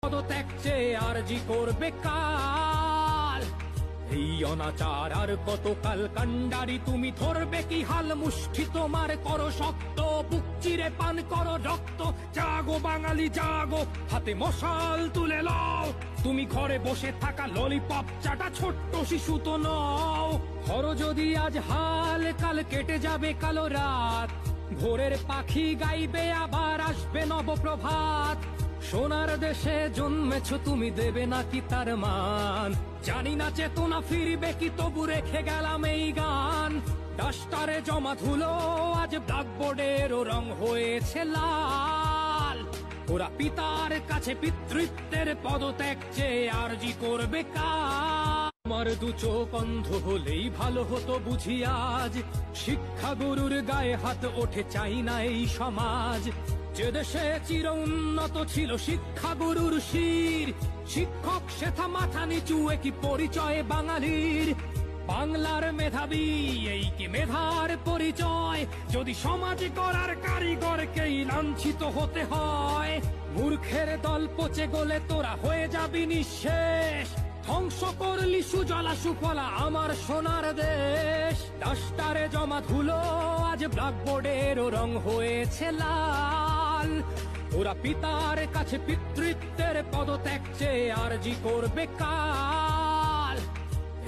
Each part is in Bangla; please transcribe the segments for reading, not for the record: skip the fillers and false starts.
পদত্যাগ চেয়ে আরজি করবে কাল। এই অনাচার আর কতকাল কান্ডারি তুমি ধরবে কি হাল? মুষ্টি তোমার করো শক্ত, বুক চিরে পান করো রক্ত। জাগো বাঙালি জাগো, হাতে মশাল তুলে লও। তুমি ঘরে বসে থাকা ললিপপ চাটা ছোট্ট শিশু তো নও। ধরো যদি আজ হাল, কাল কেটে যাবে কালো রাত। ভোরের পাখি গাইবে, আবার আসবে নবপ্রভাত। সোনার দেশে জন্মেছ তুমি, দেবে নাকি তার মান? জানি না চেতনা ফিরবে কি, তবু রেখে গেলাম এই গান। ডাস্টারে জমা ধুলো, আজ ব্ল্যাকবোর্ডেরও রং হয়েছে লাল। ওরা পিতার কাছে পিতৃত্বের পদত্যাগ চেয়ে আরজি করবে কাল। আমার দু চোখ অন্ধ হলেই ভালো হতো বুঝি আজ। শিক্ষাগুরুর গায়ে হাত ওঠে, চাই না এই সমাজ। যে দেশে চির উন্নত ছিল শিক্ষাগুরুর শির, শিক্ষক সেথা মাথা নিচু, কি পরিচয় বাঙালির? বাংলার মেধাবী এই কি মেধার পরিচয়? যদি সমাজ গড়ার কারিগরকেই লাঞ্ছিত হতে হয়, মূর্খের দল পচে গলে তোরা হয়ে যাবি নিঃশেষ। ধ্বংস করলি সুজলা সুফলা আমার সোনার দেশ। ডাস্টারে জমা ধুলো, আজ ব্ল্যাকবোর্ডেরও রং হয়েছে লাল। ওরা পিতার কাছে পিতৃত্বের পদত্যাগ চেয়ে আরজি করবে কাল।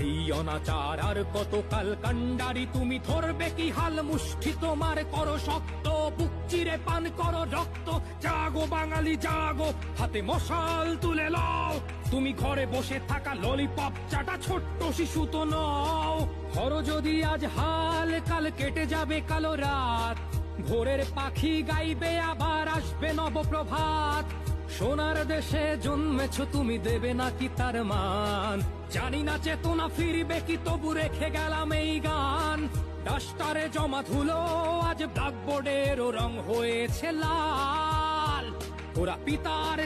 এই অনাচার আর কতকাল কান্ডারি তুমি ধরবে কি হাল? মুষ্টি তোমার করো শক্ত, বুক চিরে পান করো রক্ত। জাগো বাঙালি জাগো, হাতে মশাল তুলে লও। তুমি ঘরে বসে থাকা ললিপপ চাটা ছোট্ট শিশু তো নও। ধরো যদি আজ হাল, কাল কেটে যাবে কালো রাত। ভোরের পাখি গাইবে, আবার আসবে নবপ্রভাত। সোনার দেশে জন্মেছ তুমি, দেবে নাকি তার মান? জানি না চেতনা ফিরবে কি, তবু রেখে গেলাম এই গান। ডাস্টারে জমা ধুলো, আজ ব্ল্যাকবোর্ডেরও রং হয়েছে লাল। ওরা পিতার